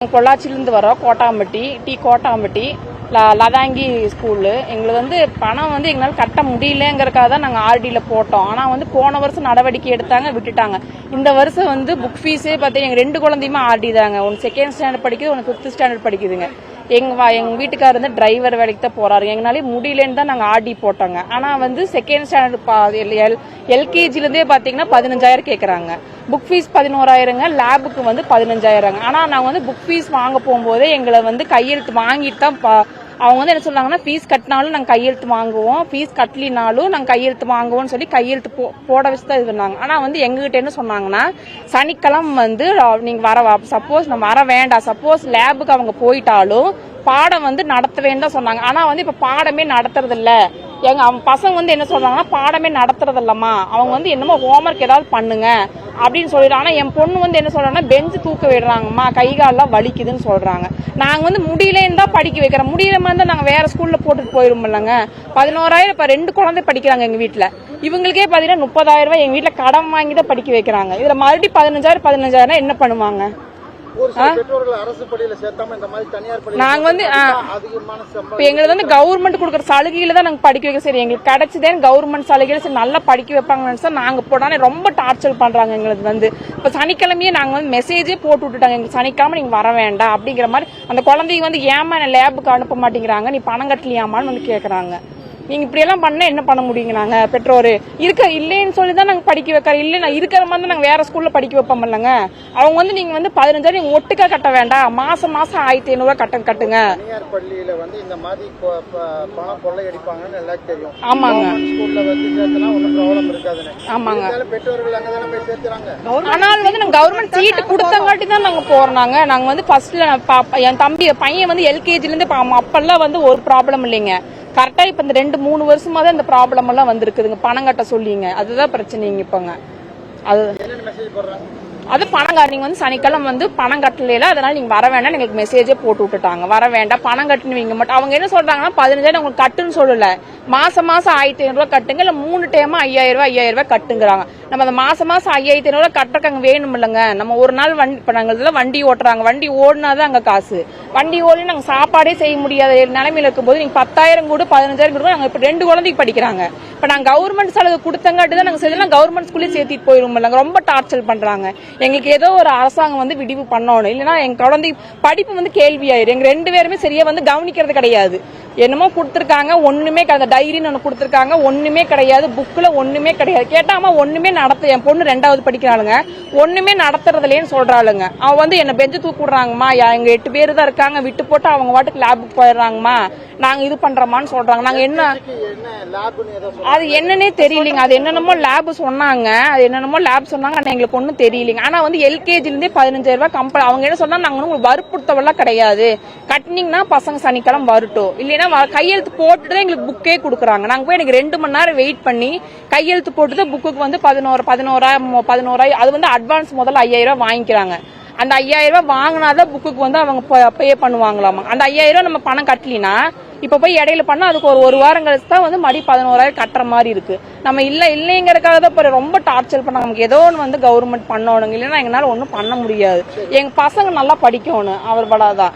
பொள்ளாச்சியிலிருந்து வரோம். கோட்டாம்பட்டி லதாங்கி ஸ்கூலு. எங்களுக்கு பணம் எங்களால் கட்ட முடியலங்கிறதுக்காக தான் நாங்கள் ஆர்டியில் போட்டோம். ஆனால் போன வருஷம் நடவடிக்கை எடுத்தாங்க, விட்டுட்டாங்க. இந்த வருஷம் புக் ஃபீஸே பார்த்தீங்கன்னா எங்கள் 2 குழந்தையுமே ஆர்டி தாங்க. ஒன்று 2nd ஸ்டாண்டர்ட் படிக்குது, ஒன்று 5th ஸ்டாண்டர்ட் படிக்குதுங்க. எங்கள் வீட்டுக்காரர் டிரைவர் வேலைக்கு தான் போறாரு. எங்களாலே முடியலன்னு தான் நாங்கள் ஆர்டி போட்டோங்க. ஆனால் 2nd ஸ்டாண்டர்ட் எல்கேஜிலேருந்தே பார்த்தீங்கன்னா 15,000 கேட்குறாங்க. புக் ஃபீஸ் 11,000ங்க, லேபுக்கு 15,000ங்க. ஆனால் நாங்கள் புக் ஃபீஸ் வாங்க போகும்போதே எங்களை கையெழுத்து வாங்கிட்டு தான் அவங்க என்ன சொல்றாங்கன்னா, ஃபீஸ் கட்டினாலும் நாங்கள் கையெழுத்து வாங்குவோம், ஃபீஸ் கட்டலினாலும் நாங்கள் கையெழுத்து வாங்குவோம்னு சொல்லி கையெழுத்து போட வச்சு தான் இது பண்ணாங்க. ஆனால் எங்ககிட்ட என்ன சொன்னாங்கன்னா, சனிக்கிழமை நீங்க சப்போஸ் நம்ம வர வேண்டாம், சப்போஸ் லேபுக்கு அவங்க போயிட்டாலும் பாடம் நடத்தவேன்னு தான் சொன்னாங்க. ஆனா இப்ப பாடமே நடத்துறது இல்ல. அவங்க பசங்க என்ன சொல்றாங்கன்னா, பாடமே நடத்துறது இல்லம்மா, அவங்க என்னமோ ஹோம்ஒர்க் ஏதாவது பண்ணுங்க அப்படின்னு சொல்லிடுறாங்க. ஆனா என் பொண்ணு என்ன சொல்றாங்கன்னா, பெஞ்சு தூக்க விடுறாங்கம்மா, கை காலெல்லாம் வலிக்குதுன்னு சொல்றாங்க. நாங்க முடியலன்னு தான் படிக்க வைக்கிறோம். முடியல மாதிரி தான் நாங்க வேற ஸ்கூல்ல போட்டுட்டு போயிரும் இல்லங்க. 11,000 இப்ப 2 குழந்தை படிக்கிறாங்க எங்க வீட்டுல. இவங்களுக்கே பாத்தீங்கன்னா 30,000 ரூபாய் எங்க வீட்டுல கடன் வாங்கி தான் படிக்க வைக்கிறாங்க. இதுல மறுபடியும் 15,000 என்ன பண்ணுவாங்க? நாங்க எங்களுக்கு கவர்மெண்ட் கொடுக்குற சலுகையில தான் நாங்க படிக்க வைக்க. சரி, எங்களுக்கு கிடைச்சதே கவர்மெண்ட் சலுகையில சரி நல்லா படிக்க வைப்பாங்கன்னு நாங்க போடானே ரொம்ப டார்ச்சர் பண்றாங்க. எங்களுக்கு இப்ப சனிக்கிழமையே நாங்க மெசேஜே போட்டு விட்டுட்டாங்க, எங்களுக்கு சனிக்கிழமை நீங்க வர வேண்டாம் அப்படிங்கிற மாதிரி. அந்த குழந்தைங்க ஏமா லேபுக்கு அனுப்ப மாட்டேங்கிறாங்க, நீ பணம் கட்டலையாமான்னு கேக்குறாங்க. நீங்க இப்படி எல்லாம் பண்ண என்ன பண்ண முடியுங்க? நாங்க பெற்றோரு இல்லைன்னு சொல்லிதான் நாங்க படிக்க வைக்கிறோம். இல்ல நான் இருக்கிற மாதிரி நாங்க வேற ஸ்கூல்ல படிக்க வைப்போம் இல்லங்க. அவங்க நீங்க 15,000 நீங்க ஒட்டுக்கா கட்ட வேண்டாம், மாசம் 1,500 ரூபாய் கட்டுங்க. பள்ளியில இந்த மாதிரி பணம் கொள்ளை அடிப்பாங்கன்னு எல்லாருக்கும் தெரியும். ஆமாங்க. ஸ்கூல்ல சேர்த்தனா ஒன்னும் ப்ராப்ளம் இருக்காதுன்னு. ஆமாங்க. பெற்றோர்கள் அங்கதானே போய் சேர்த்துறாங்க. ஆனால் நாங்க கவர்மெண்ட் சீட்டு கொடுத்தங்காட்டி தான் நாங்க போறோம். நாங்க ஃபர்ஸ்ட்ல என் தம்பி பையன் எல்கேஜில இருந்து அப்பெல்லாம் ஒரு ப்ராப்ளம் இல்லைங்க. கரெக்டா இப்ப இந்த 2-3 வருஷமா தான் இந்த ப்ராப்ளம் எல்லாம் வந்திருக்குதுங்க. பணம் கட்ட சொல்லிங்க, அதுதான் பிரச்சனைங்க. இப்பங்க அது பணம் நீங்க சனிக்கிழமை பணம் கட்டல, அதனால நீங்க வர வேண்டாம், எங்களுக்கு மெசேஜே போட்டு விட்டுட்டாங்க. வர வேண்டாம், பணம் கட்டுவீங்க மட்டும். அவங்க என்ன சொல்றாங்கன்னா, 15,000 உங்களுக்கு கட்டுன்னு சொல்லல, மாசம் 1,500 ரூபாய் கட்டுங்க, இல்ல 3 டைமா 5,000 ரூபாய் கட்டுங்கிறாங்க. நம்ம அந்த மாசம் 5,500 ரூபாய் கட்டுறக்கு அங்க வேணும் இல்லங்க. நம்ம ஒரு நாள் இப்ப நாங்க வண்டி ஓட்டுறாங்க, வண்டி ஓடினாதான் அங்க காசு. வண்டி ஓடி நாங்க சாப்பாடே செய்ய முடியாத நிலைமையில இருக்கும்போது நீங்க 10,000 கூட 15,000 கூட நாங்க இப்ப 2 குழந்தைக்கு படிக்கிறாங்க. இப்ப நாங்க கவர்மெண்ட் சலுகை கொடுத்தங்காட்டி தான் நாங்க செய்யலாம், கவர்மெண்ட் ஸ்கூல்ல சேர்த்திட்டு போயிரும் இல்லங்க. ரொம்ப டார்ச்சர் பண்றாங்க. எங்களுக்கு ஏதோ ஒரு அரசாங்கம் விடிவு பண்ணணும், இல்லைன்னா எங்க குழந்தை படிப்பு கேள்வியாயிரும். எங்க 2 பேருமே சரியா கவனிக்கிறது கிடையாது. என்னமோ கொடுத்துருக்காங்க, ஒண்ணுமே கிடையாது. டைரின்னு ஒண்ணு கொடுத்துருக்காங்க, ஒண்ணுமே கிடையாது. புக்ல ஒண்ணுமே கிடையாது. கேட்டாமா ஒண்ணுமே என் பொண்ணு 2வது படிக்கிறாளுங்க, ஒண்ணுமே நடத்துறதுலேன்னு சொல்றாளுங்க. அவ என்ன பெஞ்சு தூக்கி விடுறாங்கம்மா, எங்க 8 பேரு தான் இருக்காங்க, விட்டு போட்டு அவங்க வாட்டுக்கு லேபுக்கு போயிடுறாங்கம்மா, நாங்க இது பண்றோமான்னு சொல்றாங்க. நாங்க என்ன அது என்னன்னே தெரியலீங்க. அது என்னென்னமோ லேப் சொன்னாங்க, ஆனா எங்களுக்கு ஒண்ணும் தெரியலீங்க. ஆனா எல்கேஜில இருந்தே 15,000 ரூபாய் அவங்க என்ன சொன்னா, நாங்க உங்களுக்கு வற்புறுத்தவெல்லாம் கிடையாது, கட்டினீங்கன்னா பசங்க சனிக்கிழமை வரட்டும், இல்லைன்னா கையெழுத்து போட்டுட்டு எங்களுக்கு புக்கே கொடுக்குறாங்க. நாங்க போய் எனக்கு 2 மணி நேரம் வெயிட் பண்ணி கையெழுத்து போட்டுட்டு புக்கு 11,000 அது அட்வான்ஸ் முதல்ல 5,000 ரூபாய் வாங்கிக்கிறாங்க. அந்த 5,000 ரூபாய் வாங்கினாதான் புக்கு அவங்க பே பண்ணுவாங்களாமா. அந்த 5,000 ரூபாய் நம்ம பணம் கட்டலினா இப்ப போய் இடையில பண்ணா அதுக்கு ஒரு வாரம் கழிச்சு தான் மறுபடி 11,000 கட்டுற மாதிரி இருக்கு. நம்ம இல்லைங்கிறதுக்காக தான் ரொம்ப டார்ச்சர் பண்ணாங்க. நமக்கு ஏதோ ஒன்று கவர்மெண்ட் பண்ணணும், இல்லைன்னா எங்களால ஒன்றும் பண்ண முடியாது. எங்க பசங்க நல்லா படிக்கணும், அவர்படாதான்.